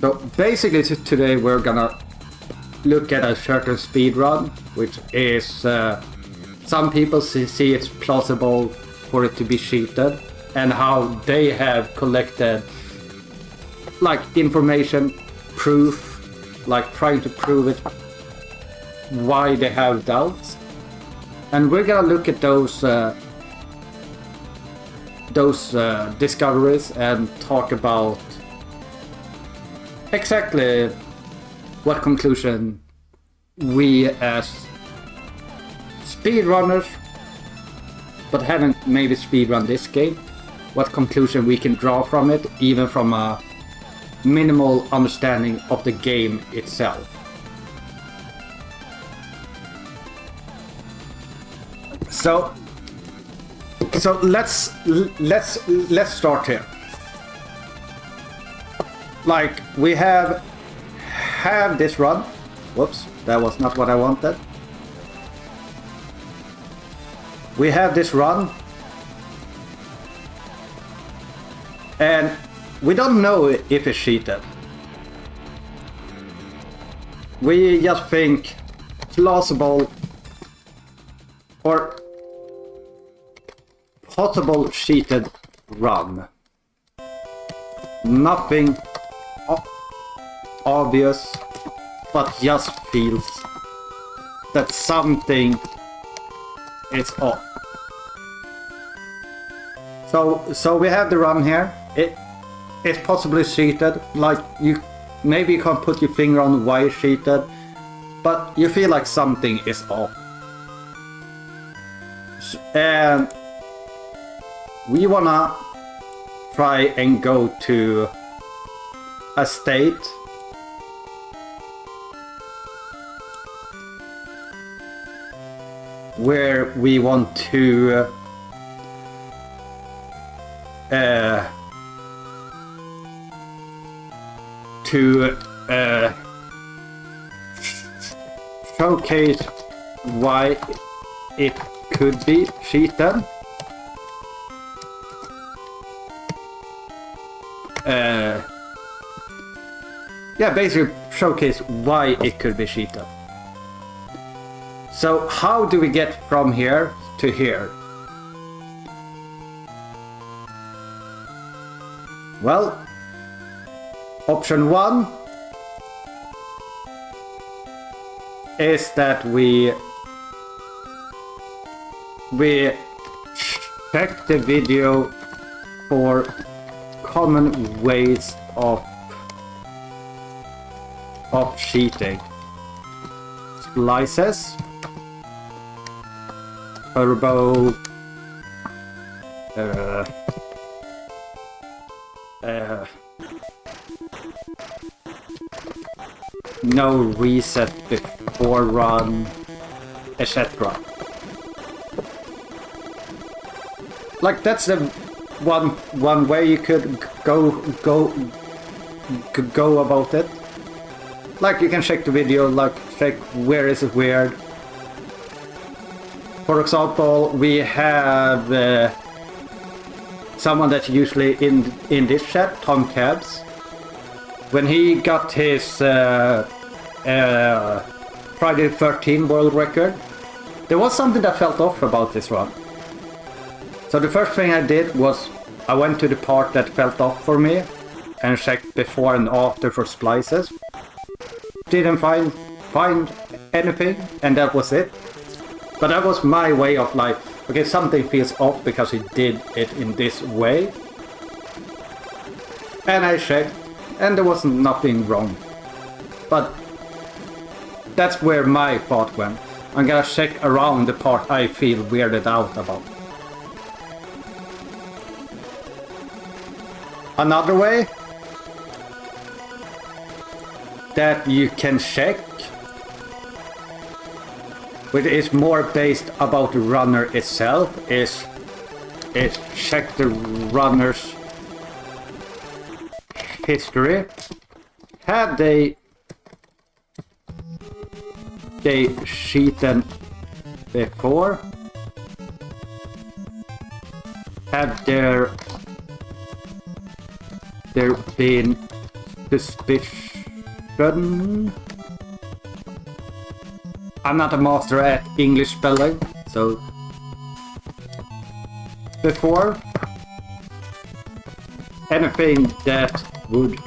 So basically today we're gonna look at a certain speed run, which is some people see it's plausible for it to be cheated, and how they have collected like information, proof, like trying to prove it, why they have doubts. And we're gonna look at those discoveries and talk about exactly what conclusion we as speedrunners, but haven't maybe speedrun this game, what conclusion we can draw from it, even from a minimal understanding of the game itself. So let's start here. Like, we have this run. Whoops, that was not what I wanted. We have this run, and we don't know if it's cheated. We just think plausible or possible cheated run. Nothing obvious, but just feels that something is off. So we have the run here. It's possibly cheated. Like, maybe you can't put your finger on why it's cheated, but you feel like something is off. And we wanna try and go to a state where we want to showcase why it could be cheated. Yeah, basically showcase why it could be cheated. So how do we get from here to here? Well, option one is that we check the video for common ways of cheating. Splices, turbo, no reset before run, etc. Like, that's the one way you could go about it. Like, you can check the video, like check where is it weird. For example, we have someone that's usually in this chat, Tom Cabs. When he got his Friday the 13th world record, there was something that felt off about this run. So the first thing I did was I went to the part that felt off for me and checked before and after for splices. Didn't find anything, and that was it. But that was my way of like, okay, something feels off because he did it in this way. And I checked, and there was nothing wrong. But that's where my thought went. I'm gonna check around the part I feel weirded out about. Another way that you can check, which is more based about the runner itself, is check the runner's history. Have they cheated before? Have there been suspicion. I'm not a master at English spelling, so before anything that would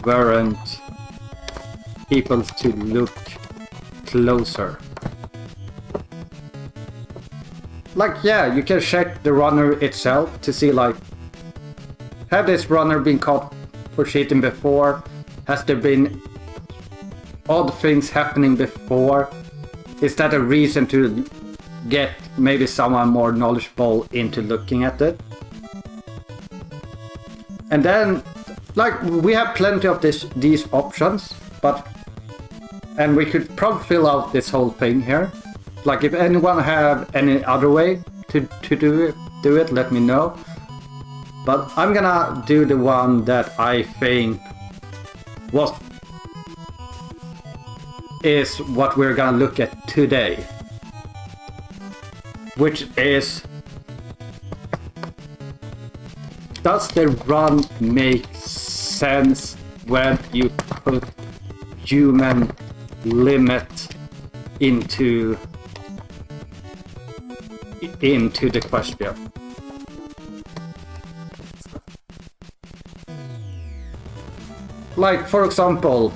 warrant people to look closer. Like, yeah, you can check the runner itself to see, like, have this runner been caught for cheating before? Has there been odd things happening before? Is that a reason to get maybe someone more knowledgeable into looking at it? And then, like, we have plenty of these options, and we could probably fill out this whole thing here. Like, if anyone have any other way to do it, let me know. But I'm gonna do the one that I think is what we're gonna look at today, which is, does the run make sense when you put human limit into the question? Like, for example,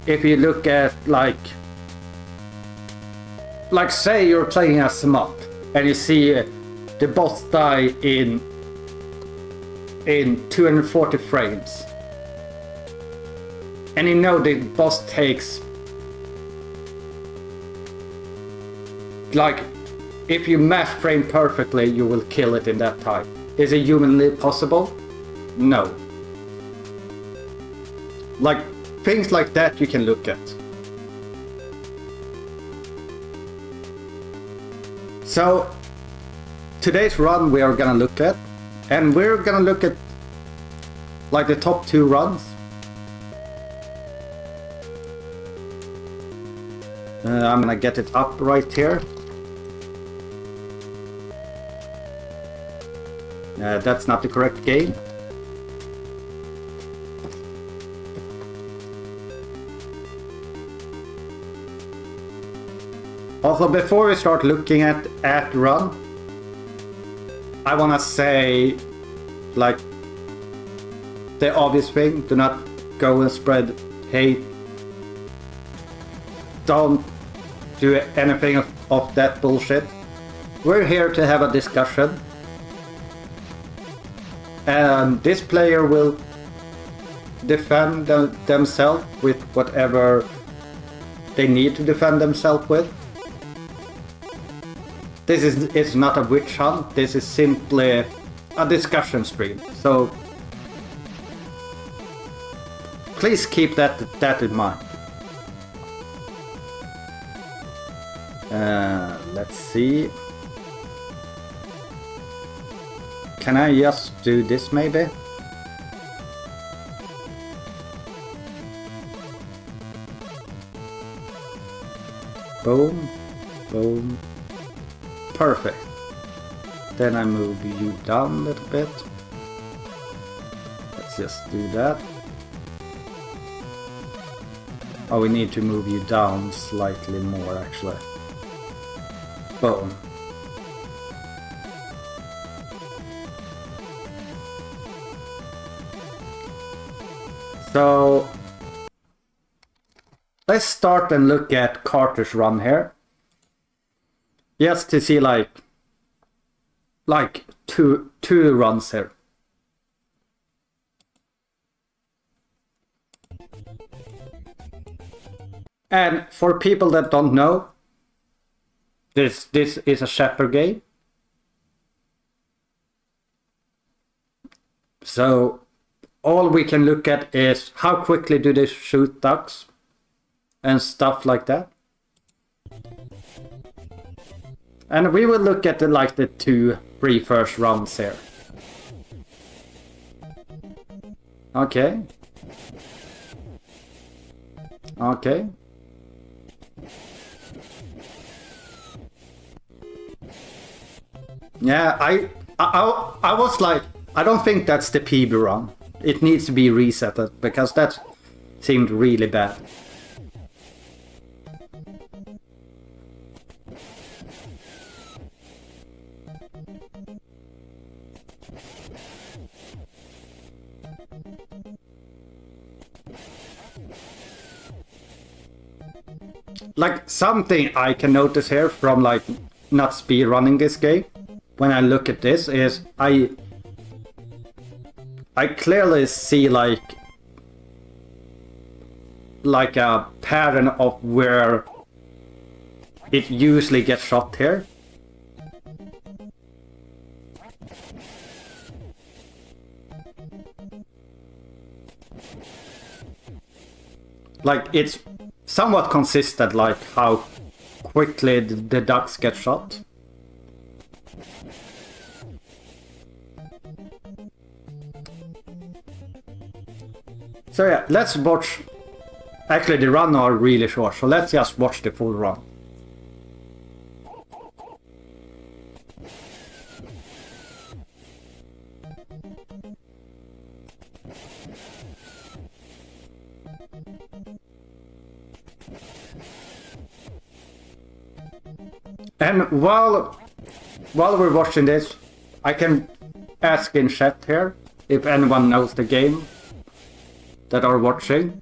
if you look at, like say you're playing as Smut and you see the boss die in 240 frames, and you know the boss takes, like, if you match frame perfectly, you will kill it in that time. Is it humanly possible? No. Like, things like that you can look at. So, today's run we are gonna look at, and we're gonna look at, like, the top 2 runs. I'm gonna get it up right here. That's not the correct game. Also, before we start looking at run, I wanna say, like, the obvious thing: do not go and spread hate. Don't do anything of that bullshit. We're here to have a discussion, and this player will defend themselves with whatever they need to defend themselves with. This is not a witch hunt, this is simply a discussion stream, so please keep that in mind. Let's see. Can I just do this maybe? Boom, boom. Perfect. Then I move you down a little bit. Let's just do that. Oh, we need to move you down slightly more actually. Boom. So let's start and look at Carter's run here. Just to see like two runs here. And for people that don't know, this is a Shepherd game. So all we can look at is how quickly do they shoot ducks and stuff like that. And we will look at the 2-3 first rounds here. Okay. Okay. Yeah, I was like, I don't think that's the PB run. it needs to be resetted, because that seemed really bad. Like, something I can notice here from, like, not speedrunning this game, when I look at this, is I clearly see, like a pattern of where it usually gets shot here. Like, it's somewhat consistent, like how quickly the ducks get shot. So yeah, let's watch. Actually, the run are really short, so let's just watch the full run. And while we're watching this, I can ask in chat here if anyone knows the game that are watching.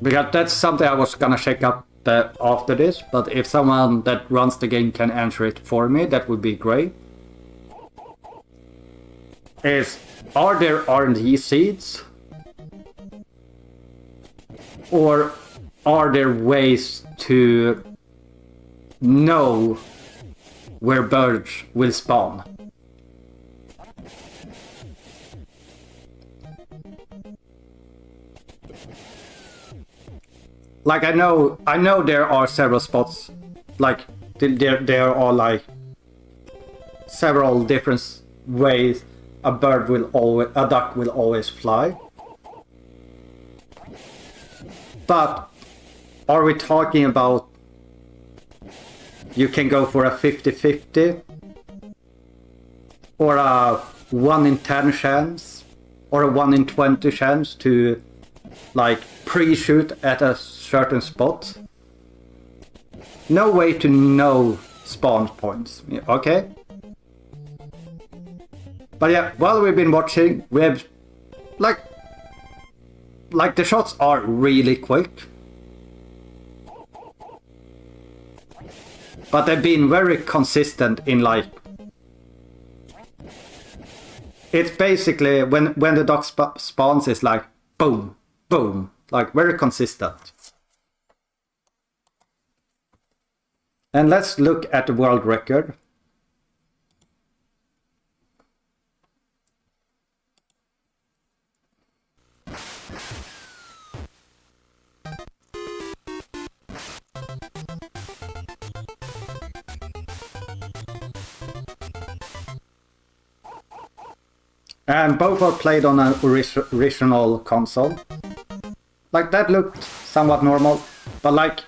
Because that's something I was gonna check up after this, but if someone that runs the game can answer it for me, that would be great. Are there R&D seeds? Or are there ways to know where birds will spawn? Like, I know there are several spots, like there are like several different ways a duck will always fly. But are we talking about you can go for a 50-50 or a 1 in 10 chance or a 1 in 20 chance to, like, pre-shoot at a certain spot? No way to know spawn points, okay? But yeah, while we've been watching, we have like the shots are really quick, but they've been very consistent in, like, it's basically when the duck spawns, it's like boom, boom, like very consistent. And let's look at the world record. And both are played on an original console. Like, that looked somewhat normal, but like...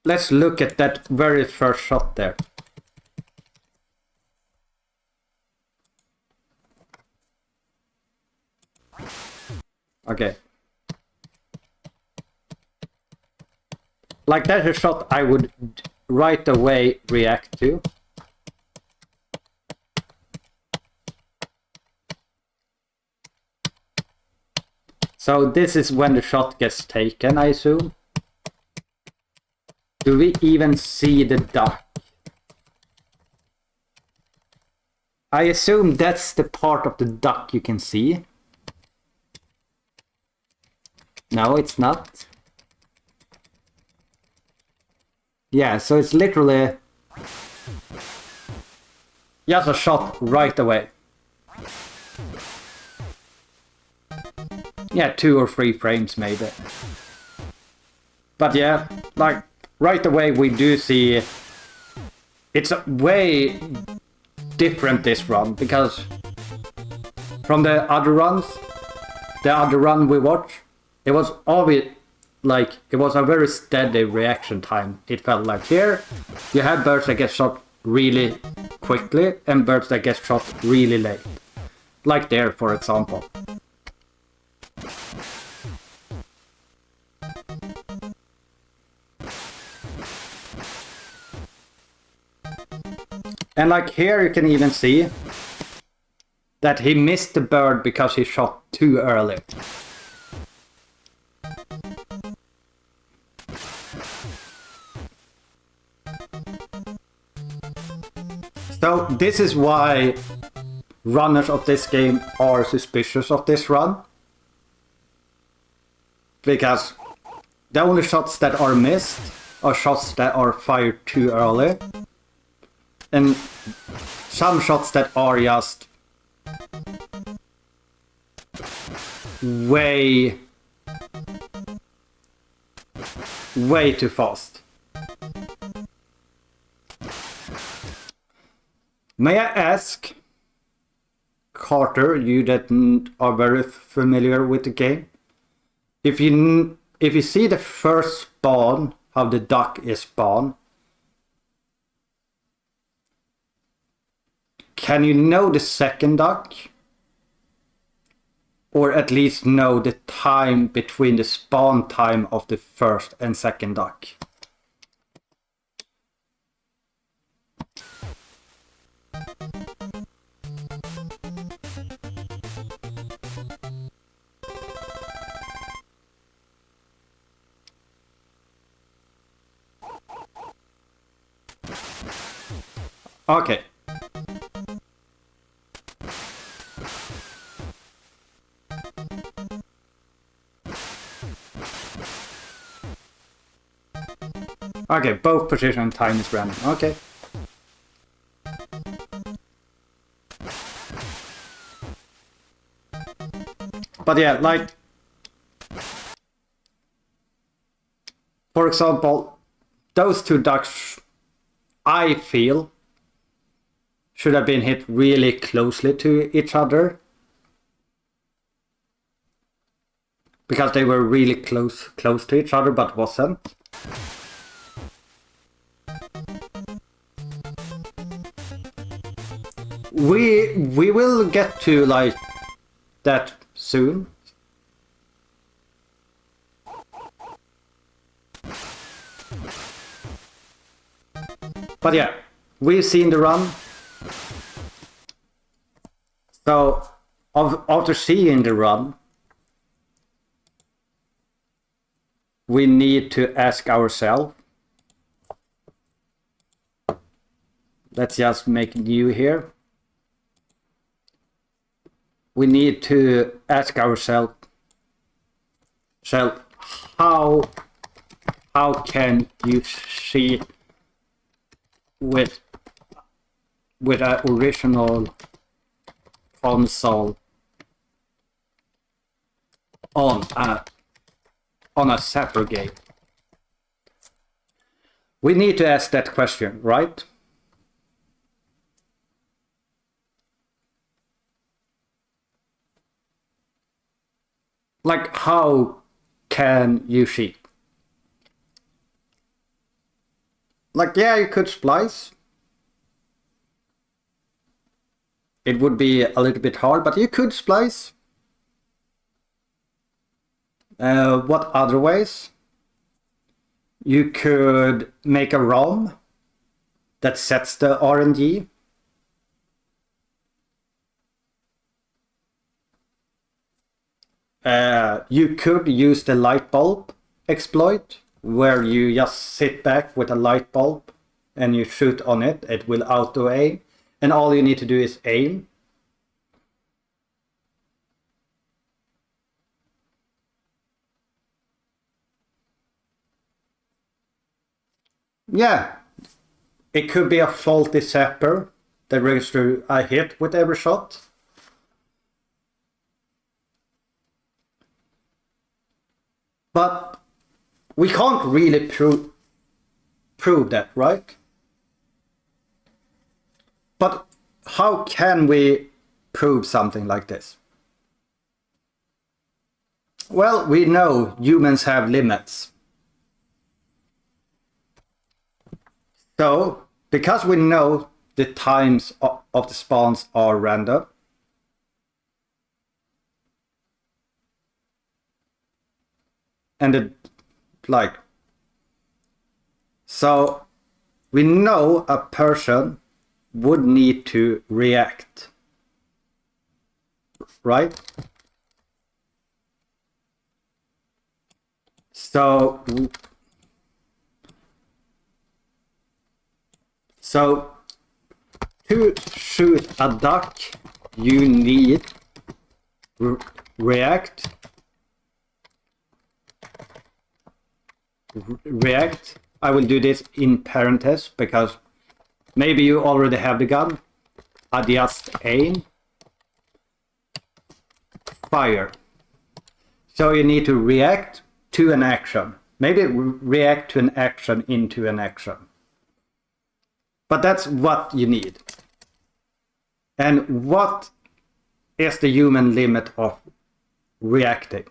Let's look at that very first shot there. Okay. Like, that's a shot I would right away react to. So this is when the shot gets taken, I assume. Do we even see the duck? I assume that's the part of the duck you can see. No, it's not. Yeah, so it's literally just a shot right away. Yeah, 2 or 3 frames maybe. But yeah, like, right away we do see it's a way different this run, because from the other runs, the other run we watched, it was like, it was a very steady reaction time. It felt like here, you have birds that get shot really quickly and birds that get shot really late. Like there, for example. And like here you can even see that he missed the bird because he shot too early. So this is why runners of this game are suspicious of this run. Because the only shots that are missed are shots that are fired too early. And some shots that are just way too fast. May I ask, Carter, you that are very familiar with the game, if you see the first spawn, how the duck is spawned, can you know the second duck? Or at least know the time between the spawn time of the first and second duck? Okay. Okay, both position and time is random. Okay. But yeah, like, for example, those two ducks, I feel, should have been hit really closely to each other. Because they were really close to each other, but wasn't. We will get to like that soon. But yeah, we've seen the run. So after seeing the run, we need to ask ourselves. Let's just make new here. We need to ask ourselves, how can you cheat with an original console on a separate game? We need to ask that question, right? Like, how can you cheat? Like, yeah, you could splice. It would be a little bit hard, but you could splice. What other ways? You could make a ROM that sets the RNG. You could use the light bulb exploit, where you just sit back with a light bulb and you shoot on it. It will auto aim, and all you need to do is aim. Yeah, it could be a faulty zapper that registers a hit with every shot. But we can't really prove that, right? But how can we prove something like this? Well, we know humans have limits. So, because we know the times of the spawns are random, and so we know a person would need to react, right? So to shoot a duck, you need react. I will do this in parentheses because maybe you already have the gun. Adjust aim. Fire. So you need to react to an action. Maybe react to an action into an action. But that's what you need. And what is the human limit of reacting?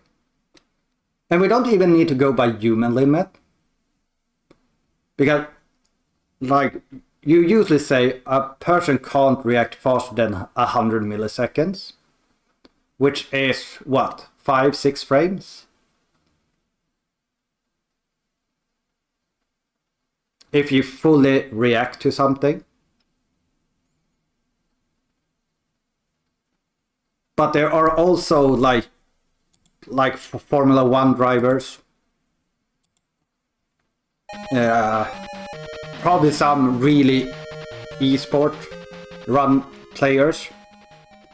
And we don't even need to go by human limit. Because, like, you usually say a person can't react faster than 100 milliseconds. Which is, what, 5-6 frames? If you fully react to something. But there are also like Formula 1 drivers. Probably some really esport run players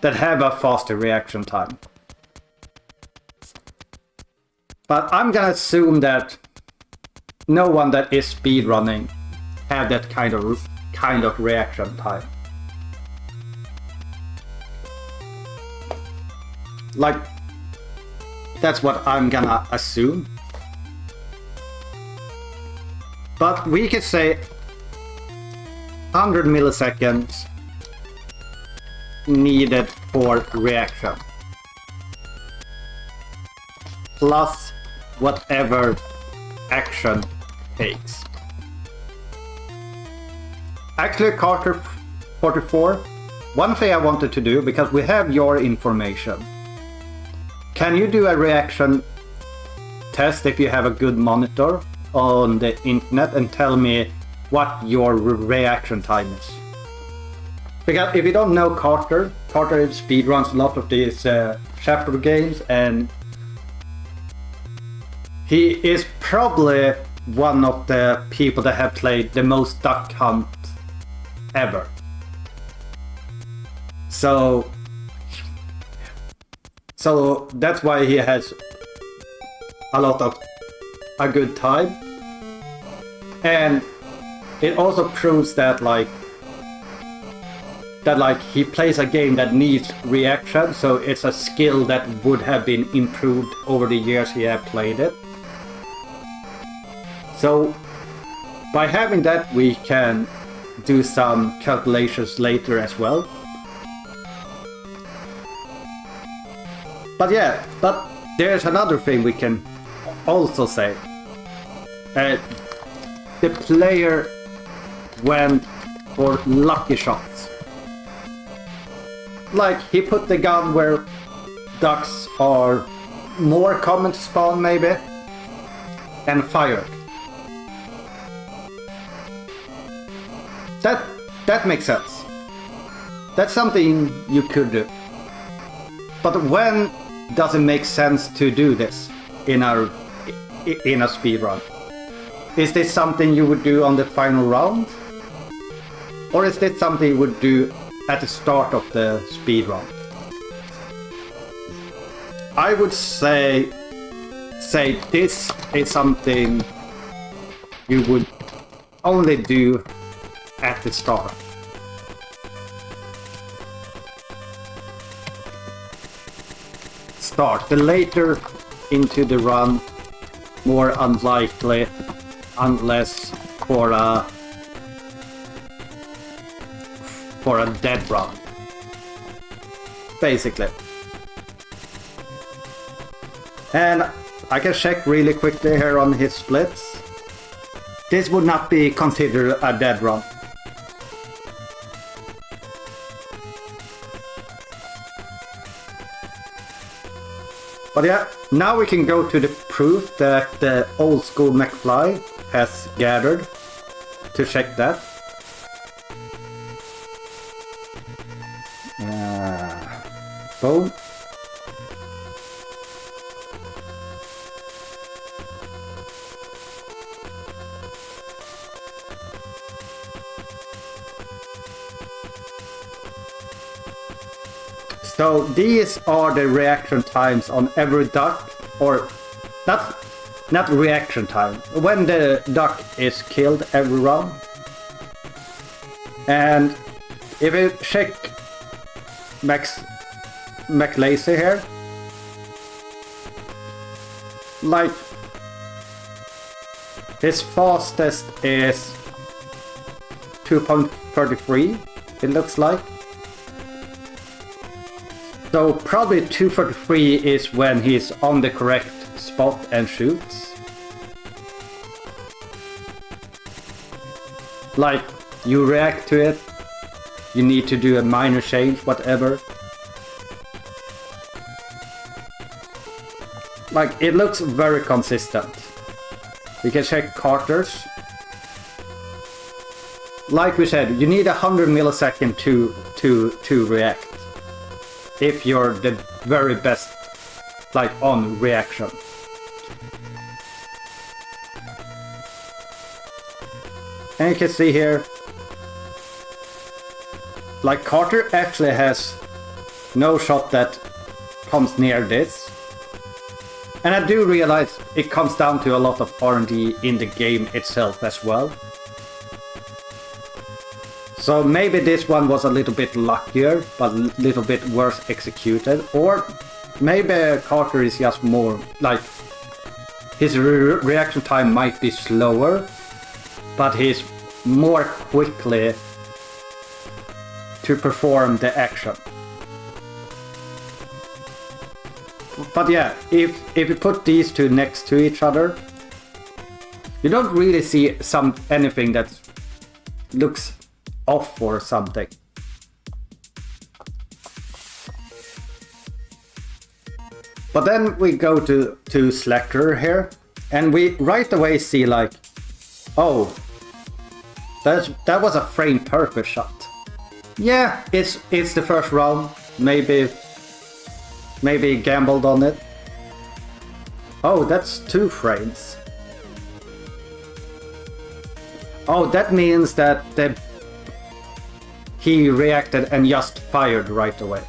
that have a faster reaction time. But I'm gonna assume that no one that is speedrunning have that kind of reaction time. Like, that's what I'm gonna assume. But we could say 100 milliseconds needed for reaction. Plus whatever action takes. Actually, Carter 44, one thing I wanted to do, because we have your information. Can you do a reaction test if you have a good monitor on the internet and tell me what your reaction time is? Because if you don't know Carter speedruns a lot of these chapter games, and he is probably one of the people that have played the most Duck Hunt ever. So that's why he has a good time. And it also proves that he plays a game that needs reaction, so it's a skill that would have been improved over the years he have played it. So by having that, we can do some calculations later as well. But yeah, but there's another thing we can also say. The player went for lucky shots. Like, he put the gun where ducks are more common to spawn, maybe, and fired. That makes sense. That's something you could do. But when does it make sense to do this in a speedrun? Is this something you would do on the final round? Or is this something you would do at the start of the speedrun? I would say this is something you would only do at the start. The later into the run, more unlikely, unless for a dead run, basically. And I can check really quickly here on his splits. This would not be considered a dead run. But yeah, now we can go to the proof that the old school McFly has gathered to check that. Boom. So these are the reaction times on every duck, or not reaction time, when the duck is killed every round. And if you check McLazy here, like his fastest is 2.33, it looks like. So probably 243 is when he's on the correct spot and shoots. Like, you react to it, you need to do a minor change, whatever. Like, it looks very consistent. You can check Carter's. Like we said, you need 100 milliseconds to react. If you're the very best, like, on reaction. And you can see here, like, Carter actually has no shot that comes near this. And I do realize it comes down to a lot of R&D in the game itself as well. So maybe this one was a little bit luckier, but a little bit worse executed. Or maybe Carter is just more, like, his reaction time might be slower, but he's more quickly to perform the action. But yeah, if you put these two next to each other, you don't really see anything that looks off or something. But then we go to Slacker here, and we right away see, like, oh, that was a frame perfect shot. Yeah, it's the first round. Maybe gambled on it. Oh, that's 2 frames. Oh, that means that he reacted and just fired right away.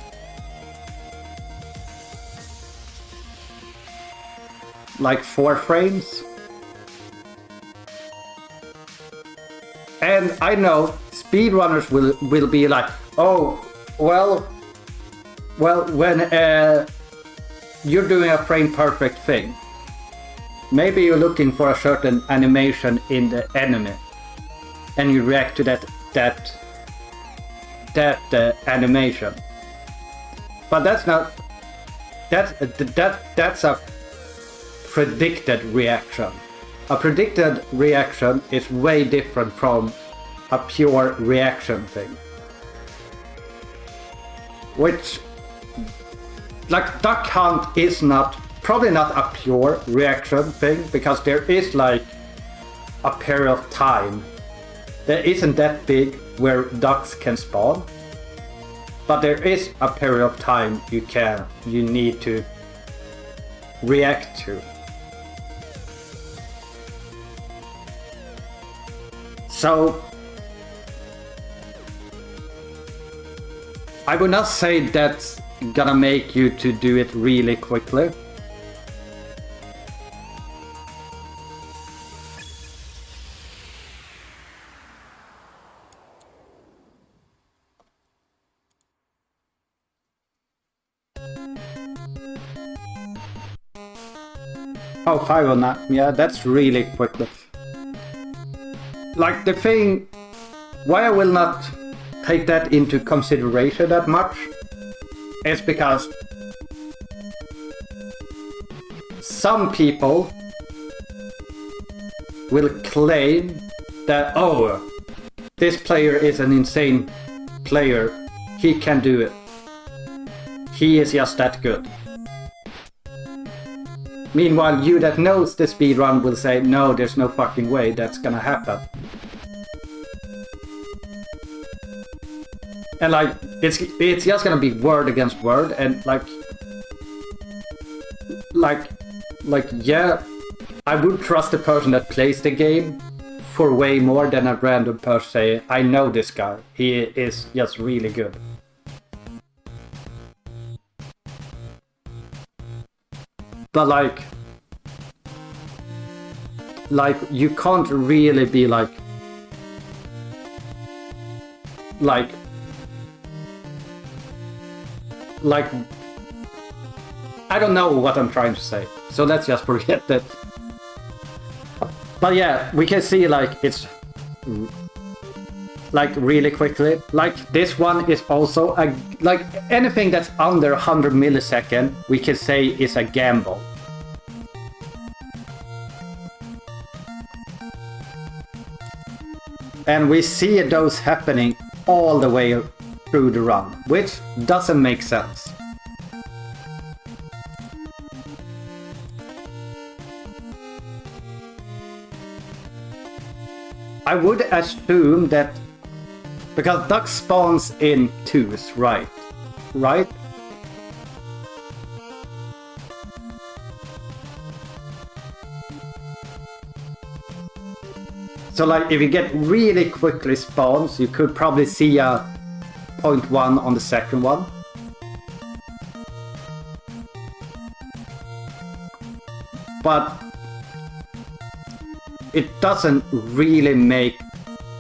Like 4 frames. And I know speedrunners will be like, oh, well, when you're doing a frame perfect thing, maybe you're looking for a certain animation in the enemy, and you react to that animation. But that's not that's a predicted reaction. A predicted reaction is way different from a pure reaction thing. Which, like, Duck Hunt is probably not a pure reaction thing, because there is, like, a period of time that isn't that big where ducks can spawn. But there is a period of time you need to react to. So I would not say that's gonna make you to do it really quickly. Oh, 5 on that. Yeah, that's really quickly. Like, the thing, why I will not take that into consideration that much is because some people will claim that, oh, this player is an insane player, he can do it. He is just that good. Meanwhile, you that knows the speedrun will say, no, there's no fucking way that's gonna happen. And like, it's just gonna be word against word, and like, yeah, I would trust the person that plays the game for way more than a random person say, I know this guy, he is just really good. But like you can't really be like I don't know what I'm trying to say, so let's just forget that. But yeah, we can see like it's like really quickly. Like this one is also a, like anything that's under 100 milliseconds we can say is a gamble. And we see those happening all the way through the run, which doesn't make sense. I would assume that because duck spawns in twos, right? Right? So like if you get really quickly spawns, you could probably see a 0.1 on the second one. But it doesn't really make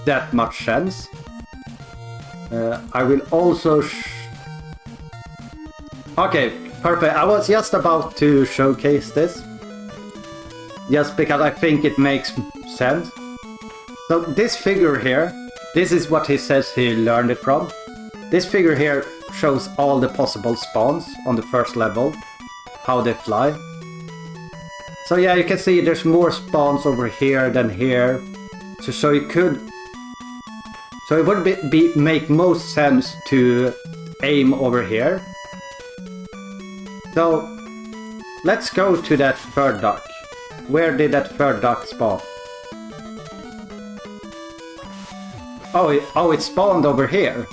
that much sense. I will also... Okay, perfect. I was just about to showcase this. Just because I think it makes sense. So this figure here, this is what he says he learned it from. This figure here shows all the possible spawns on the first level. How they fly. So yeah, you can see there's more spawns over here than here. So you could... So it would make most sense to aim over here. So let's go to that third duck. Where did that third duck spawn? Oh, it spawned over here.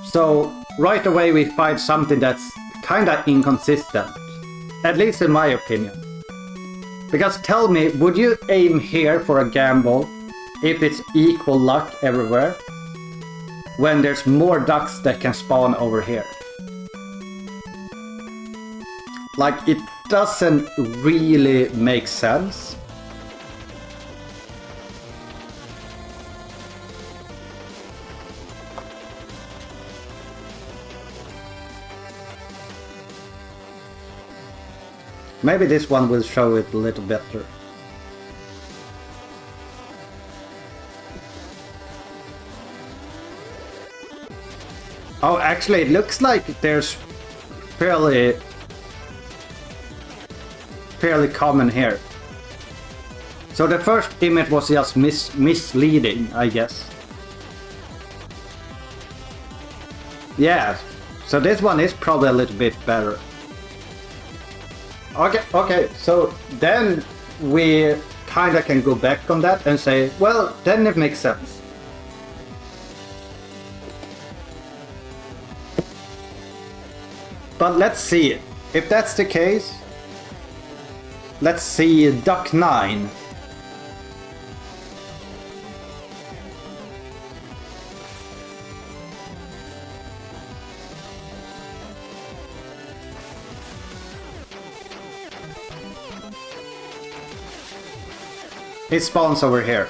So right away we find something that's kinda inconsistent. At least in my opinion. Because tell me, would you aim here for a gamble if it's equal luck everywhere? When there's more ducks that can spawn over here? Like, it doesn't really make sense. Maybe this one will show it a little better. Oh, actually, it looks like there's fairly common here. So the first image was just misleading, I guess. Yeah, so this one is probably a little bit better. Okay, so then we kinda can go back on that and say, well, then it makes sense. But let's see. If that's the case, let's see Duck 9. It spawns over here.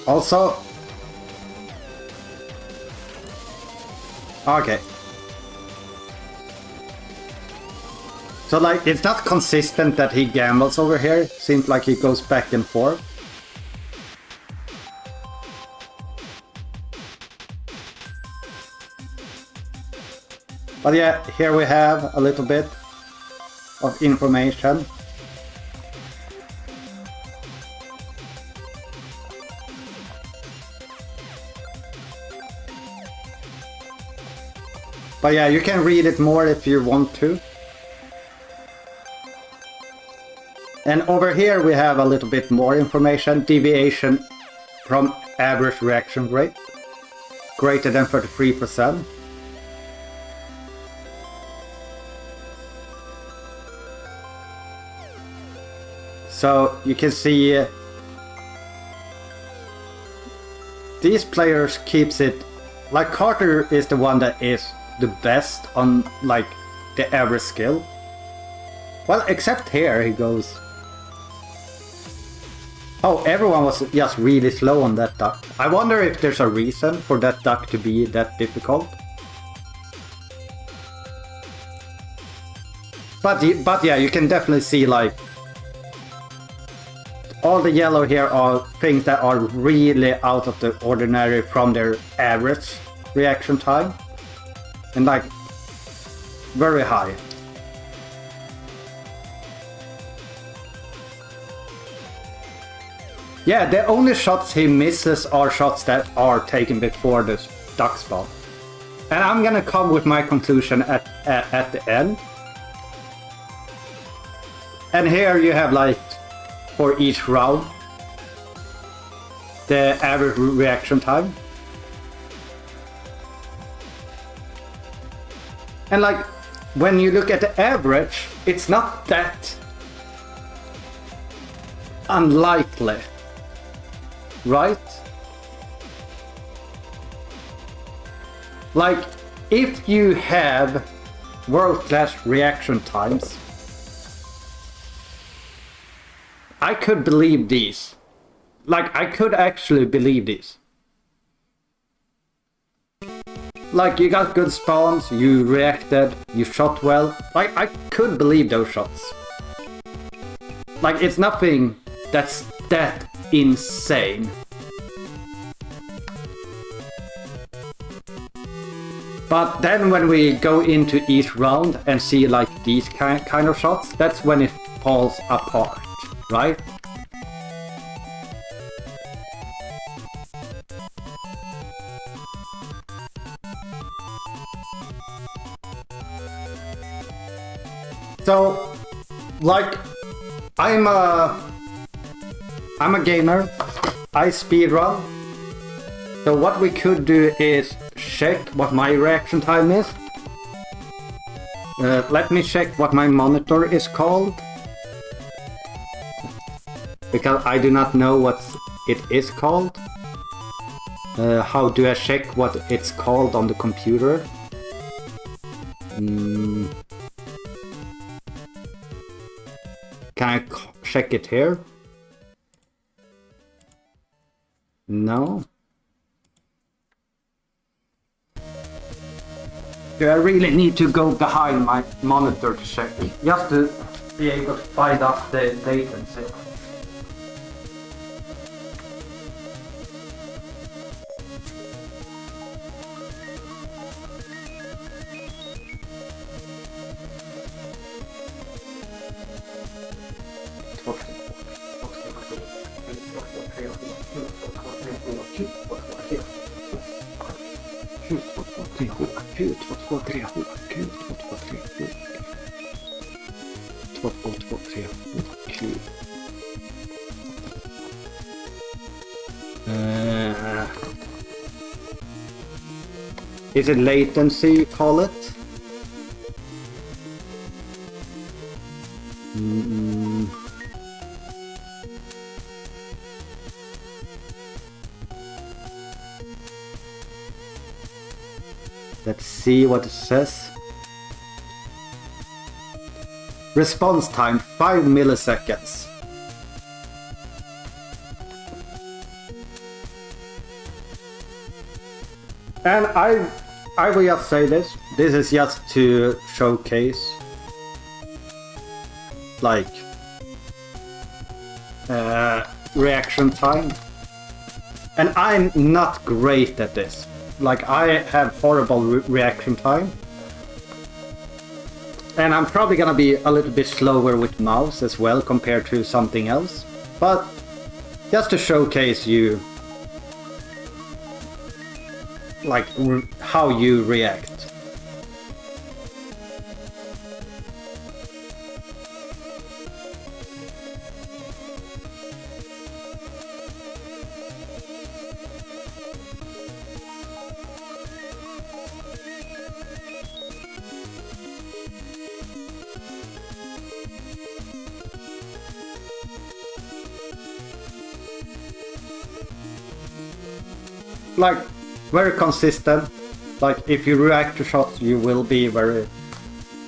Also... Okay. So like, it's not consistent that he gambles over here. Seems like he goes back and forth. But yeah, here we have a little bit of information. But yeah, you can read it more if you want to. And over here we have a little bit more information. Deviation from average reaction rate, greater than 33%. So you can see these players keeps it, like Carter is the one that is the best on like the average skill. Well, except here he goes. Oh, everyone was just really slow on that duck. I wonder if there's a reason for that duck to be that difficult. But yeah, you can definitely see like all the yellow here are things that are really out of the ordinary from their average reaction time. And like very high. Yeah, the only shots he misses are shots that are taken before the duck spawn. And I'm gonna come with my conclusion at the end. And here you have like, for each round, the average reaction time. And like, when you look at the average, it's not that unlikely. Right? Like, if you have world-class reaction times, I could believe these. Like, I could actually believe these. Like, you got good spawns, you reacted, you shot well. Like, I could believe those shots. Like, it's nothing that's that insane. But then when we go into each round and see like these kind of shots, that's when it falls apart, right? So, like, I'm a gamer, I speedrun, so what we could do is check what my reaction time is. Let me check what my monitor is called, because I do not know what it is called. How do I check what it's called on the computer? Can I check it here? No. Do I really need to go behind my monitor to check it? Just to be able to find out the latency. Is it latency you call it? Let's see what it says. Response time 5 milliseconds. And I will just say this. This is just to showcase like reaction time. And I'm not great at this. Like, I have horrible reaction time. And I'm probably gonna be a little bit slower with mouse as well compared to something else. But just to showcase you like how you react. Like, very consistent. Like, if you react to shots, you will be very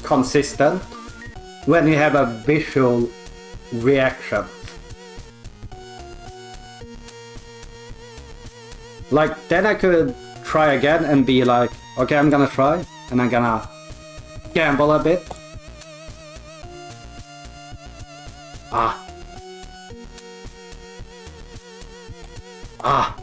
consistent when you have a visual reaction. Like, then I could try again and be like, okay, I'm gonna try, and I'm gonna gamble a bit. Ah. Ah.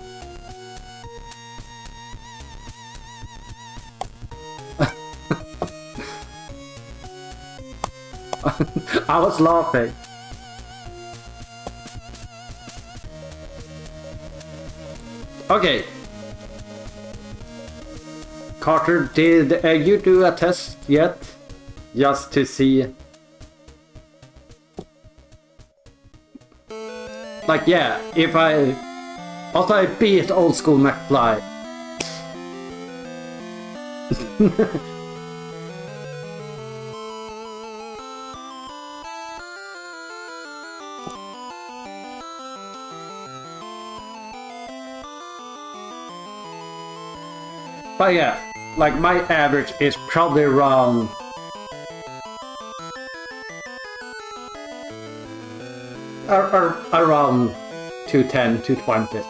I was laughing. Okay. Carter, did you do a test yet? Just to see. Like, yeah, if I... Also, I beat old school McFly. But yeah, like my average is probably around around 210, 220.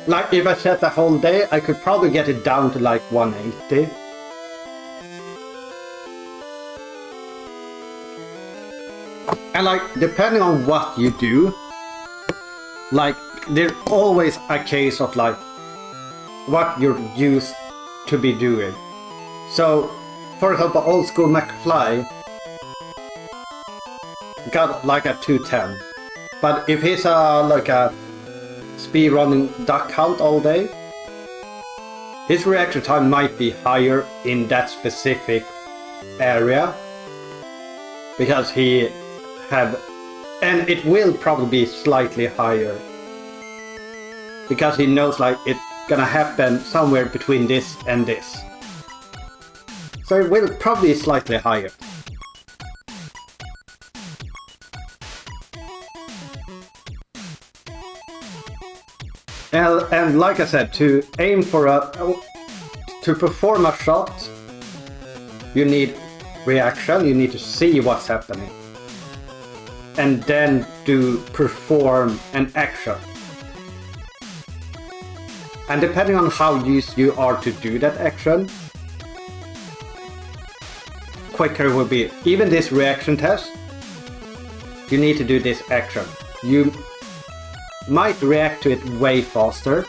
Like if I set the whole day, I could probably get it down to like 180. And like depending on what you do, like there's always a case of like what you're used to be doing. So, for example, old school McFly got like a 210. But if he's like a speed running duck hunt all day, his reaction time might be higher in that specific area because he have, and it will probably be slightly higher because he knows like it's gonna happen somewhere between this and this. So it will probably be slightly higher. And like I said, to aim for to perform a shot, you need reaction, you need to see what's happening. And then to perform an action. And depending on how used you are to do that action, quicker it will be. Even this reaction test, you need to do this action. You might react to it way faster,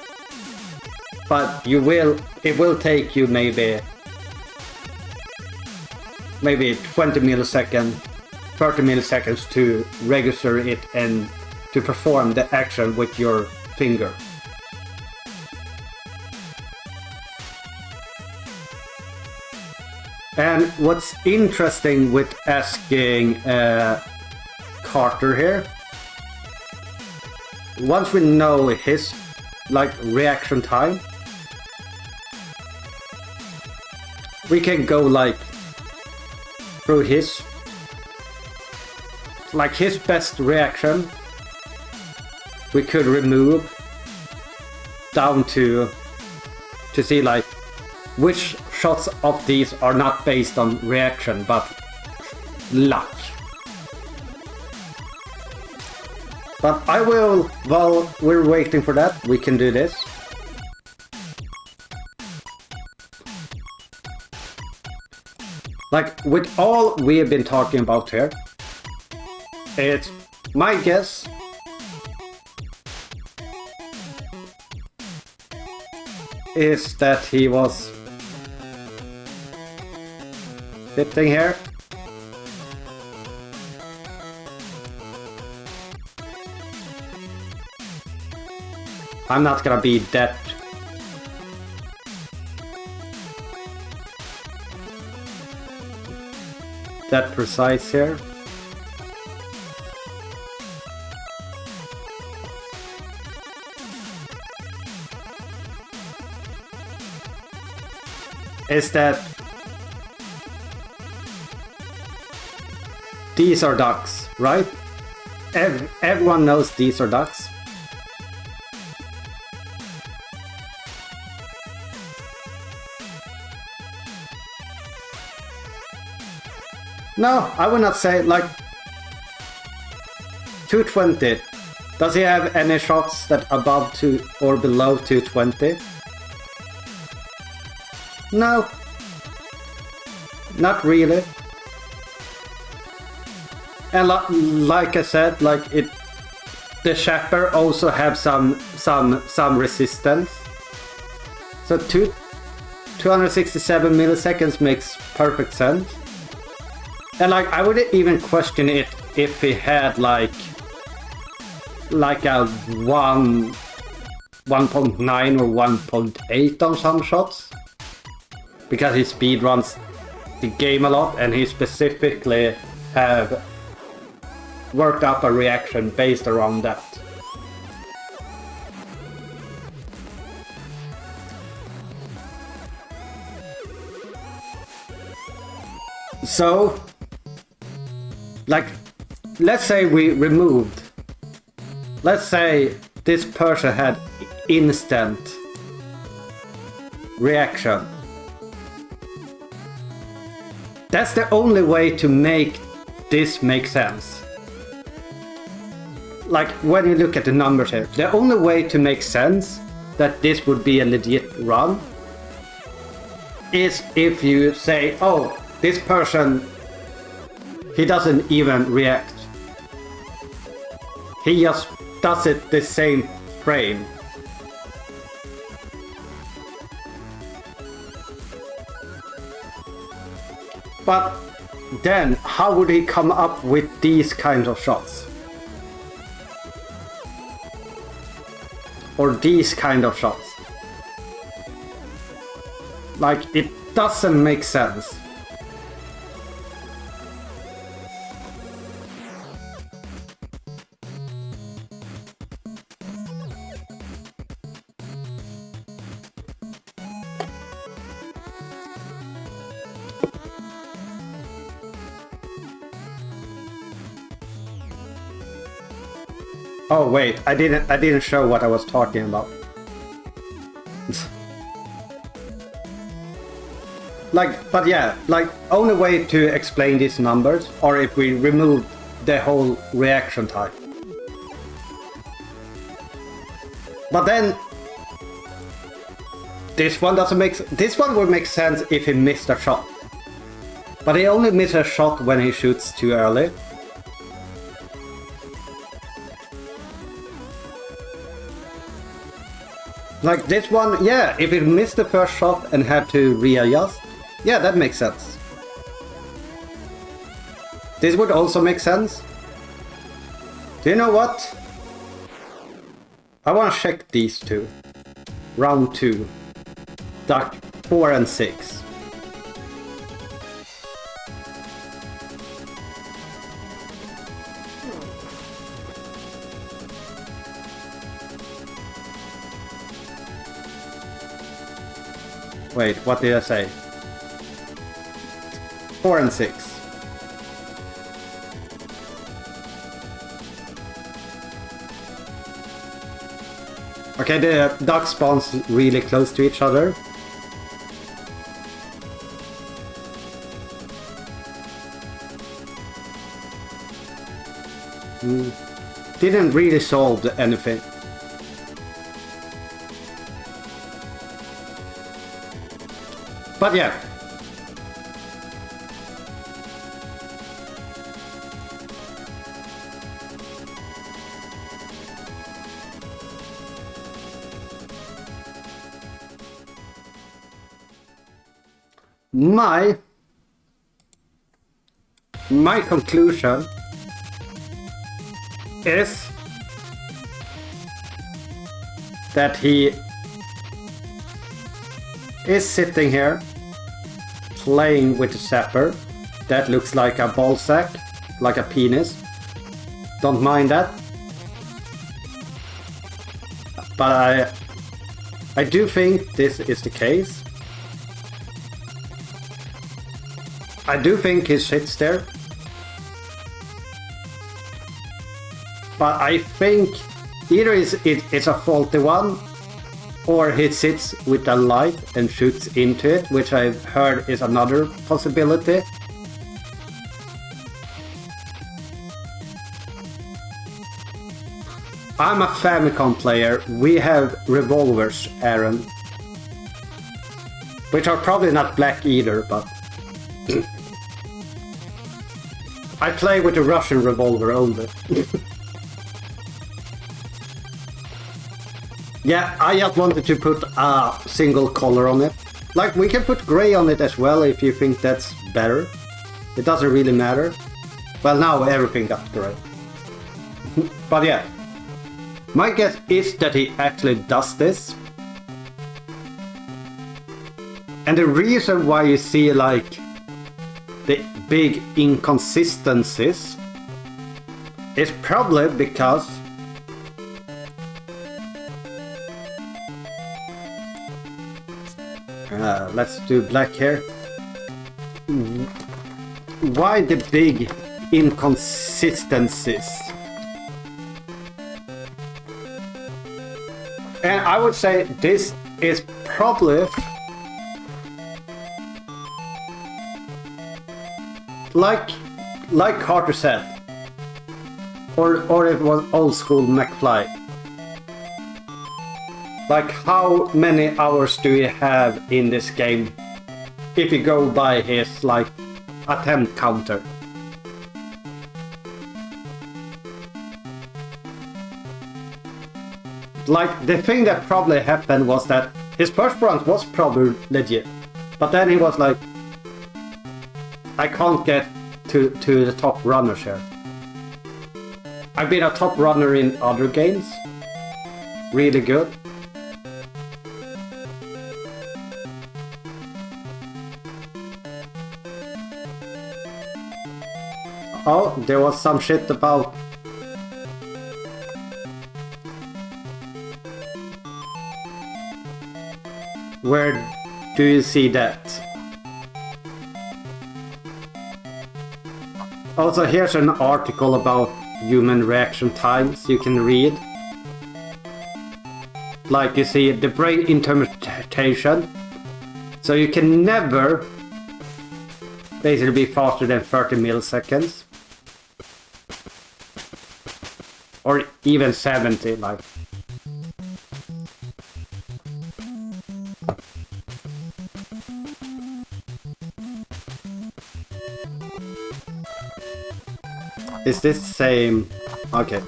but it will take you maybe 20 milliseconds, 30 milliseconds to register it and to perform the action with your finger. And what's interesting with asking Carter here, once we know his like reaction time, we can go like through his best reaction. We could remove down to see like which shots of these are not based on reaction but luck. But I will, while we're waiting for that, we can do this. Like with all we have been talking about here, it's my guess is that he was fitting here. I'm not gonna be that precise here. Is that these are ducks, right? Everyone knows these are ducks. No, I would not say like 220. Does he have any shots that above 2 or below 220? No, not really. And like I said, like the Shapper also have some resistance. So 267 milliseconds makes perfect sense. And like I would even question it if he had like a 1.9 or 1.8 on some shots. Because he speedruns the game a lot and he specifically have worked up a reaction based around that. So, like, let's say we removed, let's say this person had instant reaction. That's the only way to make this make sense. Like, when you look at the numbers here, the only way to make sense that this would be a legit run is if you say, oh, this person, he doesn't even react. He just does it the same frame. But then, how would he come up with these kinds of shots? Or these kind of shots? Like, it doesn't make sense. Oh wait, I didn't show what I was talking about. But yeah, only way to explain these numbers are if we remove the whole reaction time. But then this one would make sense if he missed a shot. But he only misses a shot when he shoots too early. Like this one, yeah, if it missed the first shot and had to readjust, yeah, that makes sense. This would also make sense. Do you know what? I want to check these two. Round 2. Duck 4 and 6. Wait, what did I say? 4 and 6. Okay, the duck spawns really close to each other. Didn't really solve anything. But yeah. My my conclusion is that he is sitting here playing with the zapper. That looks like a ball sack, like a penis. Don't mind that. But I do think this is the case. I do think he sits there. But I think either it's a faulty one, or he sits with a light and shoots into it, which I've heard is another possibility. I'm a Famicom player. We have revolvers, Aaron. Which are probably not black either, but... I play with a Russian revolver only. Yeah, I just wanted to put a single color on it. Like, we can put gray on it as well if you think that's better. It doesn't really matter. Well, now everything got gray. But yeah. My guess is that he actually does this. And the reason why you see, like, the big inconsistencies is probably because let's do black here. Why the big inconsistencies? And I would say this is probably like Carter said, or it was old school McFly. Like, how many hours do you have in this game if you go by his, like, attempt counter? Like, the thing that probably happened was that his first run was probably legit, but then he was like, I can't get to the top runners here. I've been a top runner in other games, really good. Oh, there was some shit about... Where do you see that? Also, here's an article about human reaction times you can read. Like, you see the brain interpretation. So you can never basically be faster than 30 milliseconds. Or even 70, like. Is this same? Okay.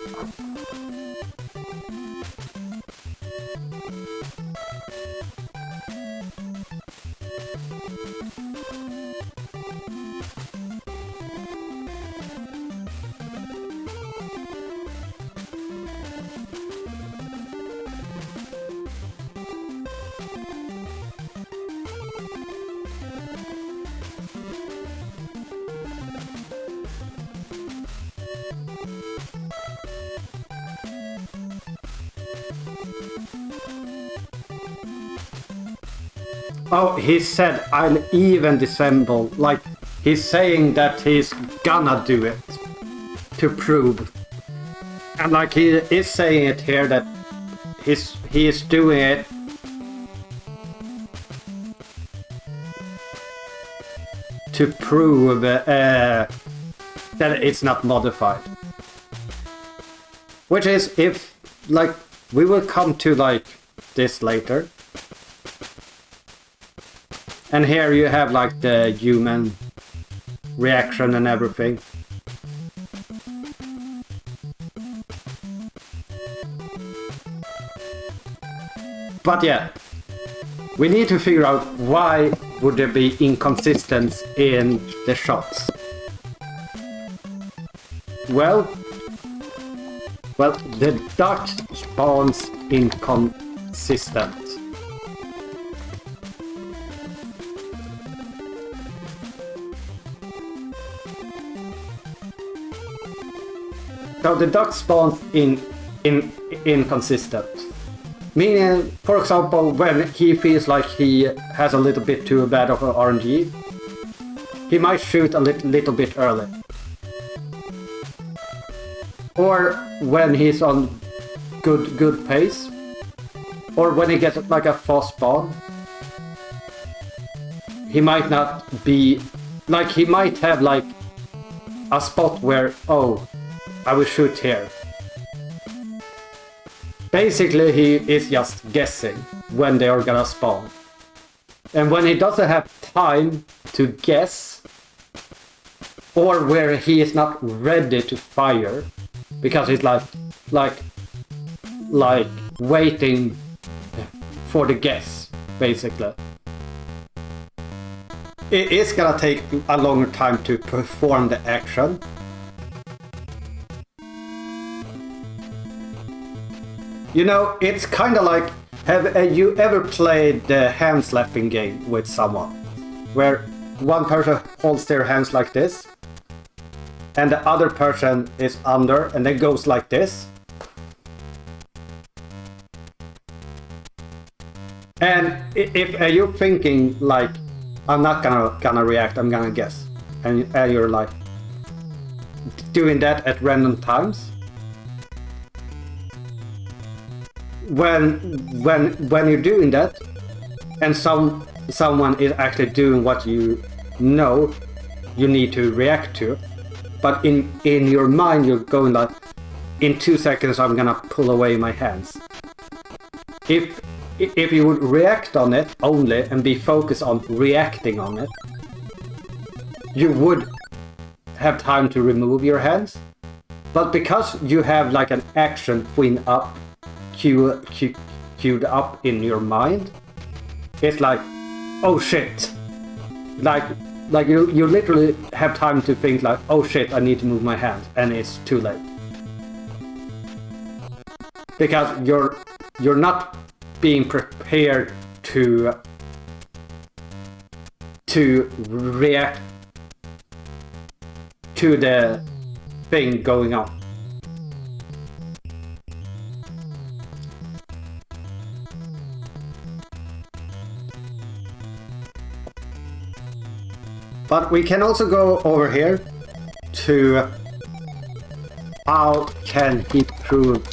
Oh, he said I'll even dissemble. Like, he's saying that he's gonna do it to prove. And like, he is saying it here that he is doing it to prove that it's not modified. Which is, if, like, we will come to like this later. And here you have like the human reaction and everything. But yeah, we need to figure out why would there be inconsistency in the shots. Well, the duck spawns inconsistent. So the duck spawns inconsistent. Meaning, for example, when he feels like he has a little bit too bad of an RNG, he might shoot a little bit early. Or when he's on good pace. Or when he gets like a fast spawn. He might not be... Like, he might have like a spot where, oh, I will shoot here. Basically, he is just guessing when they are gonna spawn. And when he doesn't have time to guess, or where he is not ready to fire, because he's like waiting for the guess, basically. It is gonna take a longer time to perform the action. You know, it's kind of like, have you ever played the hand slapping game with someone? Where one person holds their hands like this, and the other person is under, and then goes like this. And if you're thinking like, I'm not gonna react, I'm gonna guess. And you're like, doing that at random times. When you're doing that, and someone is actually doing what you know you need to react to, but in your mind you're going like, in 2 seconds I'm gonna pull away my hands. If you would react on it only and be focused on reacting on it, you would have time to remove your hands. But because you have like an action queued up in your mind, it's like, oh shit, like you literally have time to think like, oh shit, I need to move my hand, and it's too late because you're not being prepared to react to the thing going on. But we can also go over here to how can he prove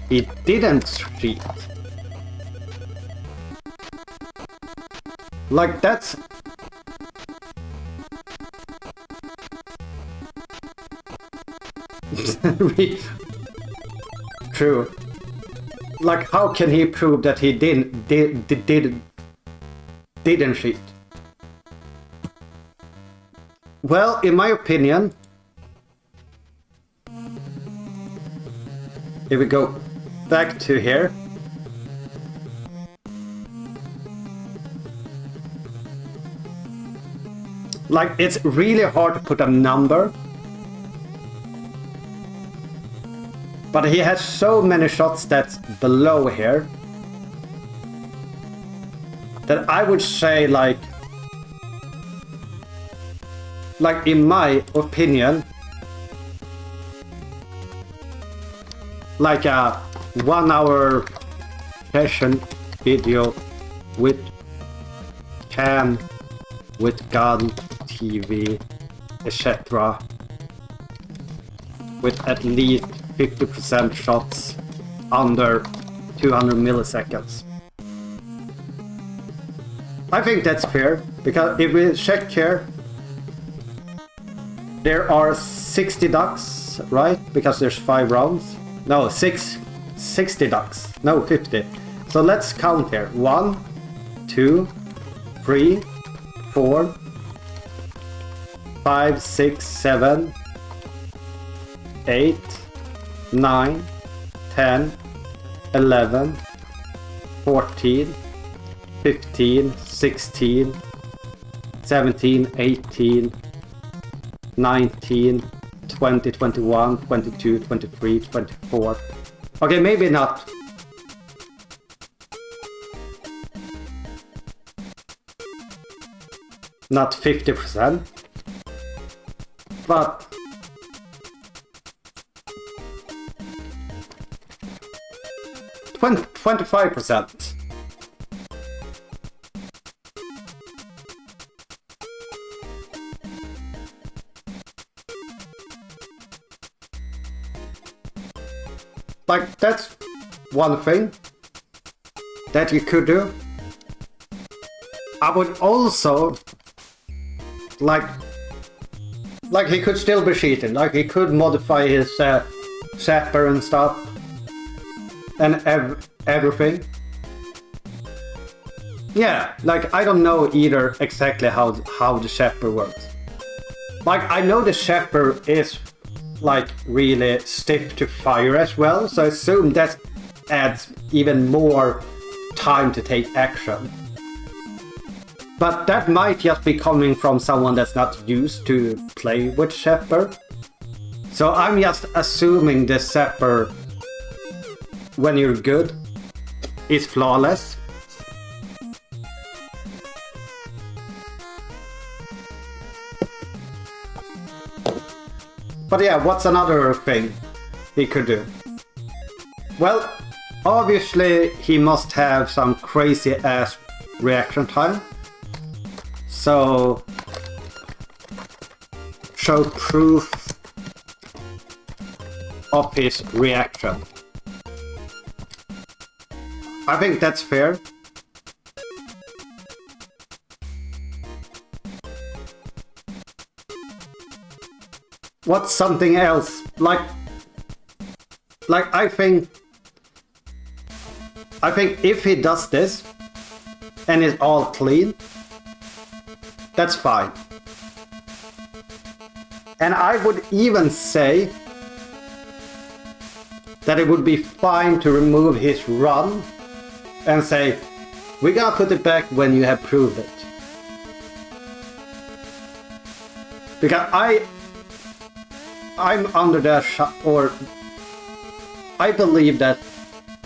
he didn't cheat. Like that's... True. Like how can he prove that he didn't cheat? Well, in my opinion, if we go back to here, like it's really hard to put a number, but he has so many shots that's below here that I would say like in my opinion, like a 1 hour session video with cam, with gun, TV, etc. with at least 50% shots under 200 milliseconds. I think that's fair, because if we check here, there are 60 ducks, right? Because there's 5 rounds. No, 60 ducks. No, 50. So let's count here. 1, 2, 3, 4, 5, 6, 7, 8, 9, 10, 11, 14, 15, 16, 17, 18, 19, 20, 21, 22, 23, 24. Okay, maybe not. Not 50%. But 25%. Like, that's one thing that you could do. I would also like he could still be cheating. Like, he could modify his zapper and stuff and everything. Yeah, like, I don't know either exactly how the zapper works. Like, I know the zapper is like really stiff to fire as well, so I assume that adds even more time to take action. But that might just be coming from someone that's not used to play with zapper. So I'm just assuming the zapper, when you're good, is flawless. But yeah, what's another thing he could do? Well, obviously he must have some crazy ass reaction time. So, show proof of his reaction. I think that's fair. What's something else? Like I think if he does this and it's all clean, that's fine. And I would even say that it would be fine to remove his run and say, we're gonna put it back when you have proved it. Because I'm under the or I believe that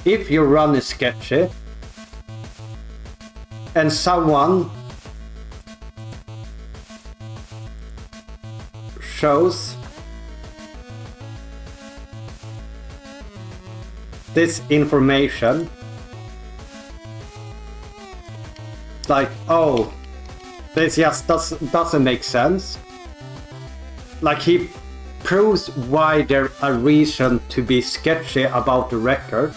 if your run is sketchy and someone shows this information, like, oh, this just doesn't make sense. Like, he proves why there's a reason to be sketchy about the record.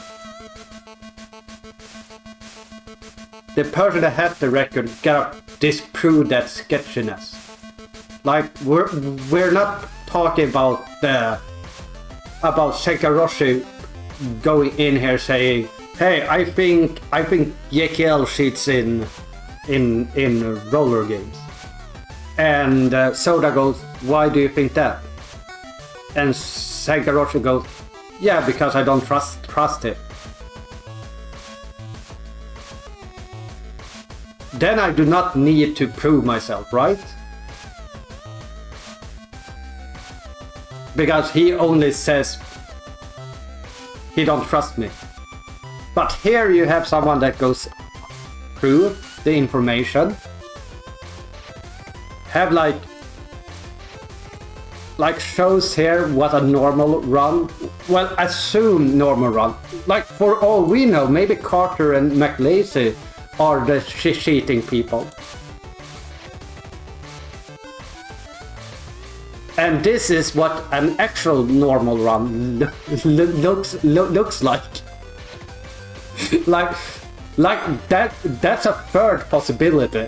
The person that has the record gotta disprove that sketchiness. Like, we're not talking about Shekaroshi going in here saying, hey, I think YKL cheats in roller games. And Soda goes, why do you think that? And Shekaroshi goes, yeah, because I don't trust it. Then I do not need to prove myself, right? Because he only says he don't trust me. But here you have someone that goes through the information, have like shows here what a normal run, well, assume normal run. Like, for all we know, maybe Carter and McLacy are the cheating people. And this is what an actual normal run looks like. like that's a third possibility.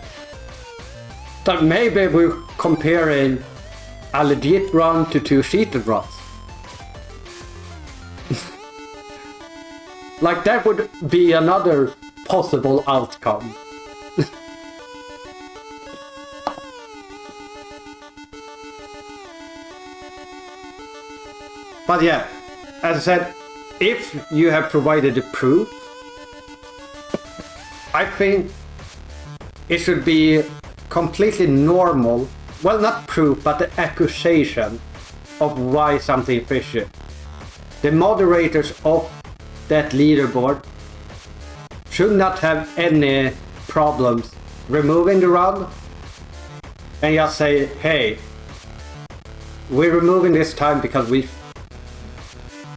That maybe we're comparing a legit run to two cheated runs. Like, that would be another possible outcome. But yeah, as I said, if you have provided the proof, I think it should be completely normal. Well, not proof, but the accusation of why something fishy. The moderators of that leaderboard should not have any problems removing the run and just say, hey, we're removing this time because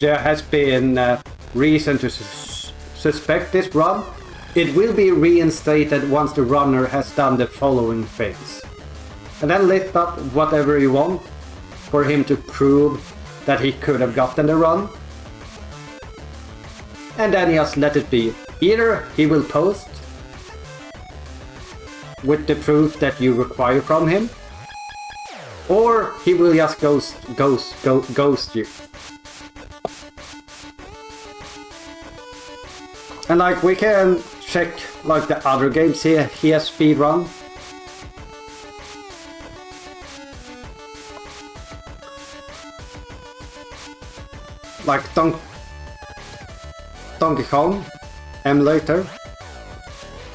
there has been reason to suspect this run. It will be reinstated once the runner has done the following things. And then list up whatever you want for him to prove that he could have gotten the run. And then just let it be. Either he will post with the proof that you require from him, or he will just ghost you. And like we can check like the other games he has speedrun. Like Donkey Kong emulator.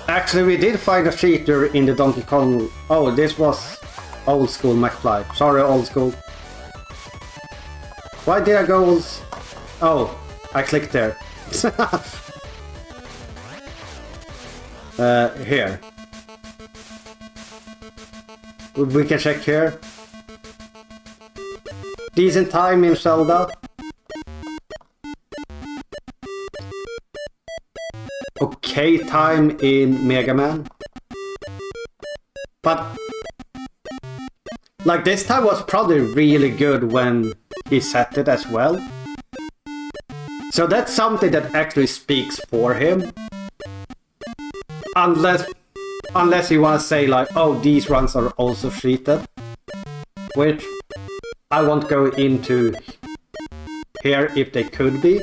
Actually, we did find a cheater in the Donkey Kong. Oh, this was old school McFly. Sorry, old school. Why did I go? Oh, I clicked there. Here. We can check here. Decent time in Zelda. Okay time in Mega Man. But like this time was probably really good when he set it as well. So that's something that actually speaks for him. Unless you want to say like, oh, these runs are also cheated. Which I won't go into here if they could be.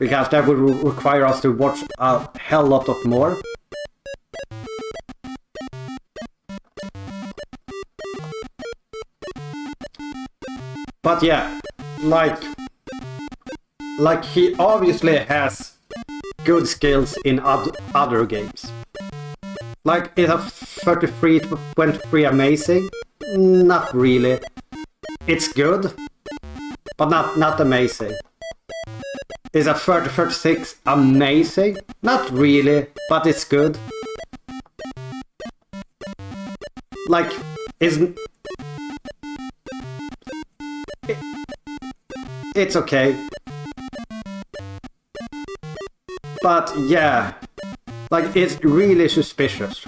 Because that would require us to watch a hell lot of more. But yeah, like he obviously has good skills in other games. Like, is a 33-23 amazing? Not really. It's good, but not amazing. Is a 30-36 amazing? Not really, but it's good. Like, it's okay. But yeah, like it's really suspicious.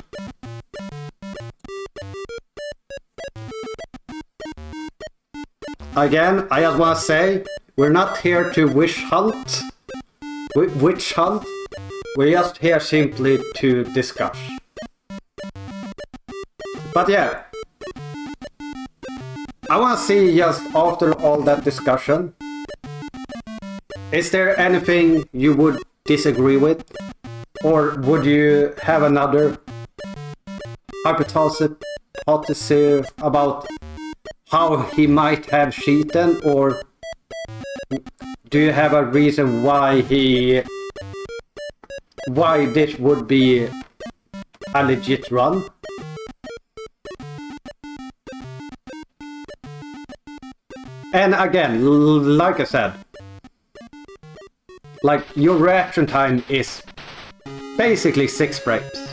Again, I just want to say, we're not here to witch hunt. We're just here simply to discuss. But yeah, I want to see just after all that discussion, is there anything you would disagree with? Or would you have another hypothesis about how he might have cheated? Or do you have a reason why this would be a legit run? And again, like I said, like your reaction time is basically 6 frames.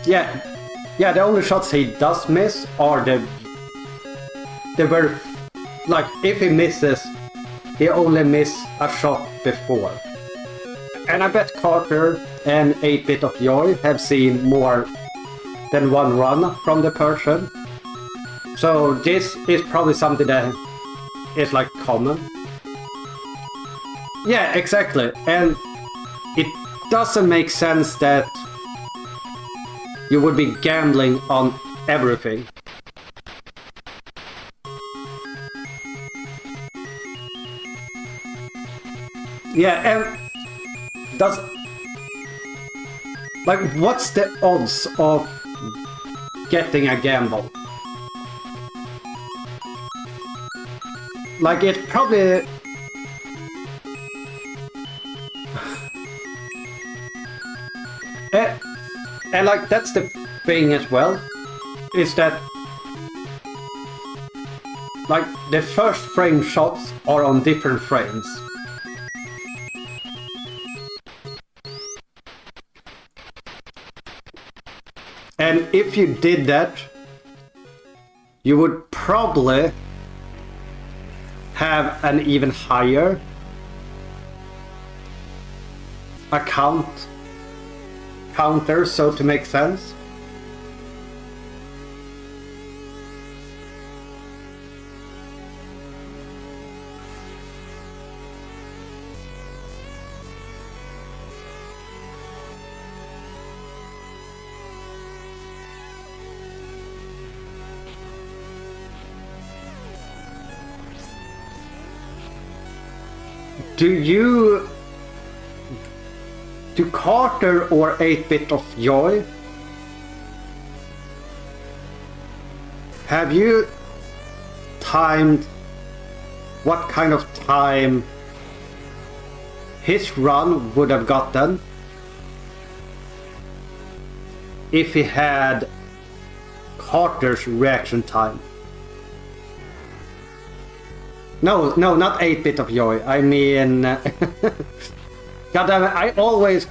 Yeah, the only shots he does miss are the very, like if he misses, he only missed a shot before. And I bet Carter and 8-Bit of Joy have seen more than one run from the person. So this is probably something that is like common. Yeah, exactly. And it doesn't make sense that you would be gambling on everything. Yeah, and does like what's the odds of getting a gamble? Like it probably and like that's the thing as well is that like the first frame shots are on different frames. And if you did that, you would probably have an even higher counter, so to make sense. Do Carter or 8-bit of Joy? Have you timed what kind of time his run would have gotten if he had Carter's reaction time? No, not 8-bit of Joy. I mean, God damn it, I always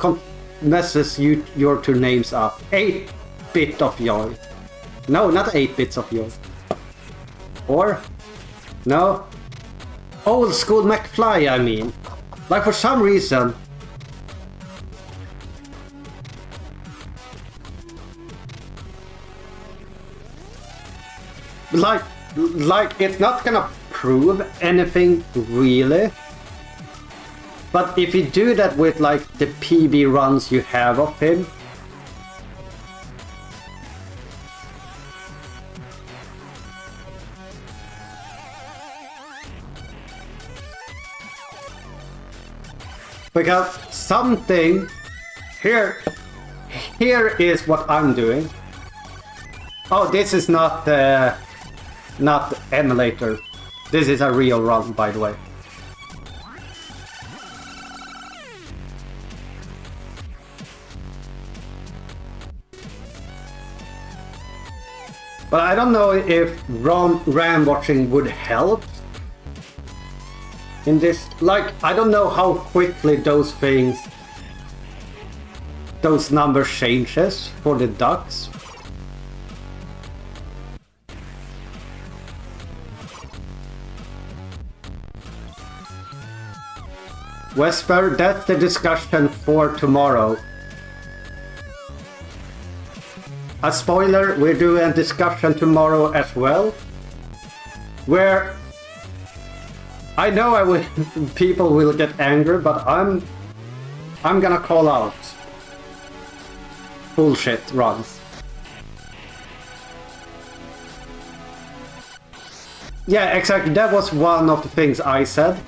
messes your two names up. 8-bit of Joy. No, not 8-bits of Joy. Or, no, old school McFly. I mean, like for some reason. Like it's not gonna prove anything really, but if you do that with like the PB runs you have of him, because something here is what I'm doing. Oh, this is not emulator. This is a real run, by the way. But I don't know if RAM watching would help in this. Like, I don't know how quickly those numbers changes for the ducks. Wesper, that's the discussion for tomorrow. A spoiler, we're doing a discussion tomorrow as well, where I know people will get angry, but I'm gonna call out bullshit runs. Yeah, exactly. That was one of the things I said.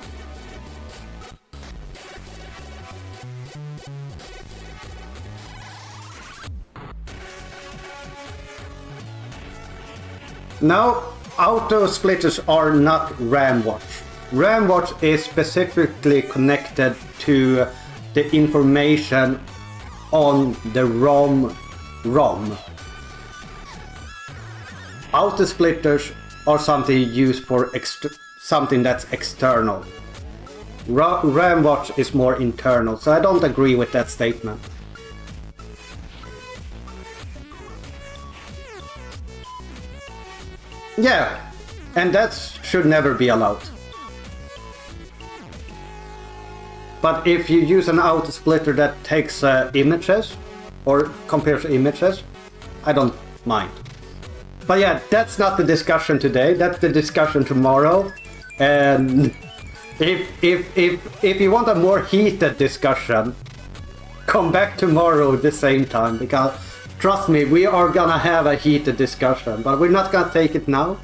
Now, auto splitters are not RAM watch. RAM watch is specifically connected to the information on the ROM. Auto splitters are something you use for something that's external. RAM watch is more internal, so I don't agree with that statement. Yeah, and that should never be allowed. But if you use an auto splitter that takes images or compares images, I don't mind. But yeah, that's not the discussion today. That's the discussion tomorrow. And if you want a more heated discussion, come back tomorrow at the same time, because trust me, we are gonna have a heated discussion, but we're not gonna take it now.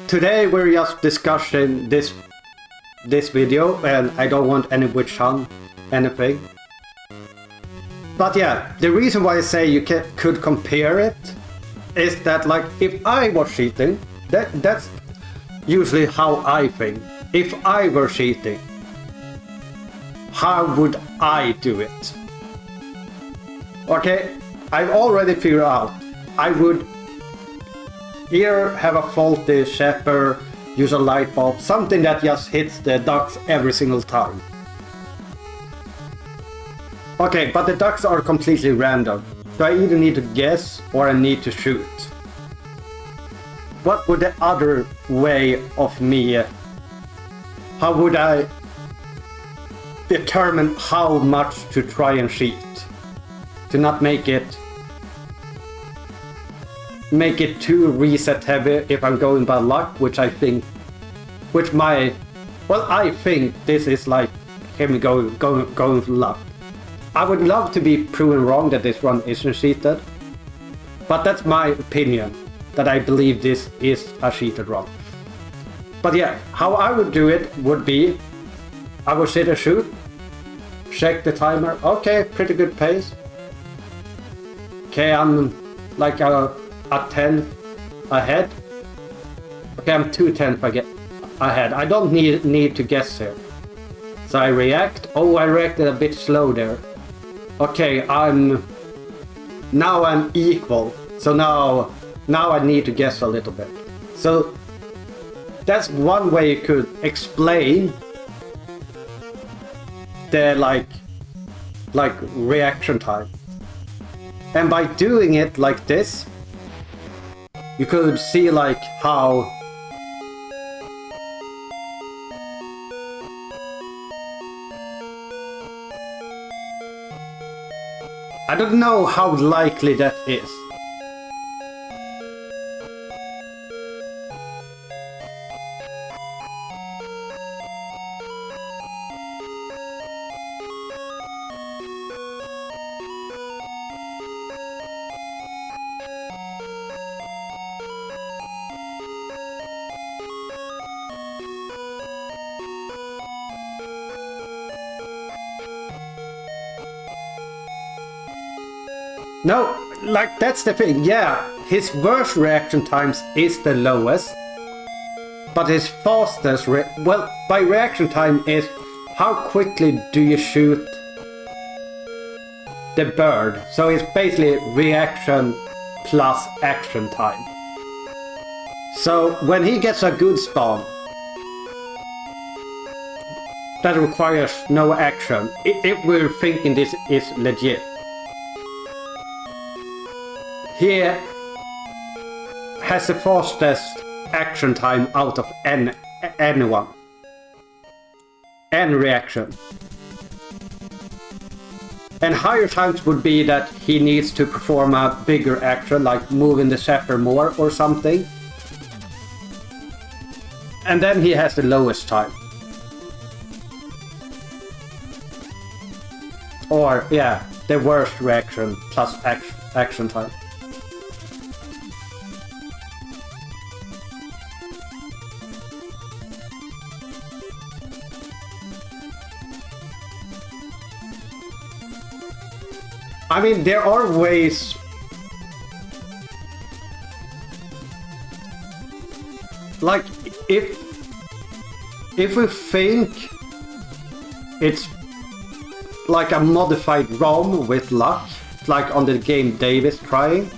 Today we're just discussing this video, and I don't want any witch hunt, anything. But yeah, the reason why I say you could compare it is that, like, if I was cheating, that's usually how I think. If I were cheating, how would I do it? Okay, I've already figured out. I would either have a faulty shepherd, use a light bulb, something that just hits the ducks every single time. Okay, but the ducks are completely random. So I either need to guess or I need to shoot. What would the other way of me... How would I determine how much to try and cheat? To not make it too reset heavy if I'm going by luck, which I think... I think this is like him going for luck. I would love to be proven wrong that this run isn't cheated, but that's my opinion, that I believe this is a cheated run. But yeah, how I would do it would be, I would sit and shoot, check the timer, okay, pretty good pace. Okay, I'm like a 10 ahead. Okay, I'm 2/10 ahead. I don't need to guess here. So I react. Oh, I reacted a bit slow there. Okay, now I'm equal. So now I need to guess a little bit. So that's one way you could explain the like reaction time. And by doing it like this, you could see like how I don't know how likely that is. No, like that's the thing, yeah, his worst reaction times is the lowest, but his fastest, by reaction time is how quickly do you shoot the bird. So it's basically reaction plus action time. So when he gets a good spawn that requires no action, if we're thinking this is legit, he has the fastest action time out of anyone. Any reaction. And higher times would be that he needs to perform a bigger action, like moving the shepherd more or something. And then he has the lowest time. Or, yeah, the worst reaction plus action time. I mean, there are ways. Like, if we think it's like a modified ROM with luck, like on the game Dave is trying,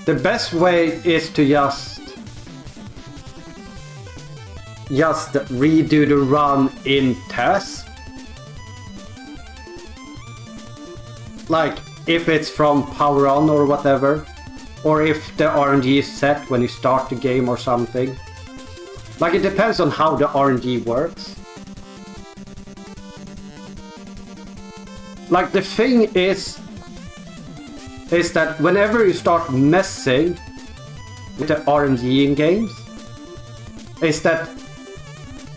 the best way is to just redo the run in test. Like, if it's from power on or whatever, or if the RNG is set when you start the game or something. Like, it depends on how the RNG works. Like, the thing is that whenever you start messing with the RNG in games, is that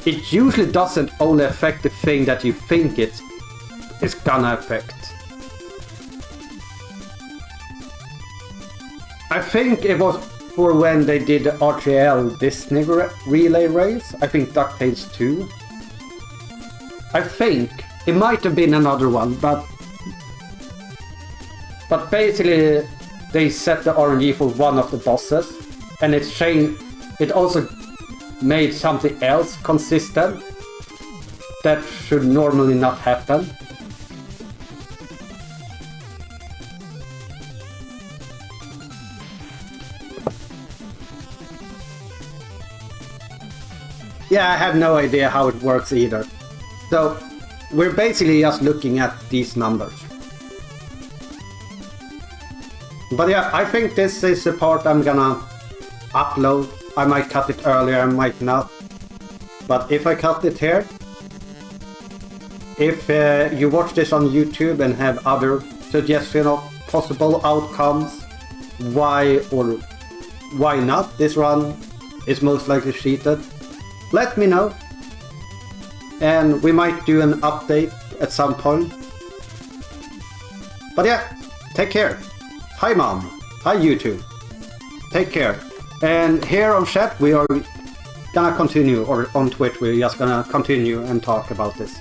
it usually doesn't only affect the thing that you think it's gonna affect. I think it was for when they did the RTL Disney relay race. I think DuckTales 2. I think it might have been another one, but basically they set the RNG for one of the bosses, and it changed. It also made something else consistent that should normally not happen. Yeah, I have no idea how it works either. So we're basically just looking at these numbers. But yeah, I think this is the part I'm gonna upload. I might cut it earlier, I might not. But if I cut it here, if you watch this on YouTube and have other suggestions of possible outcomes, why or why not this run is most likely cheated, let me know. And we might do an update at some point. But yeah, take care. Hi mom. Hi YouTube. Take care. And here on chat we are gonna continue, or on Twitch we're just gonna continue and talk about this.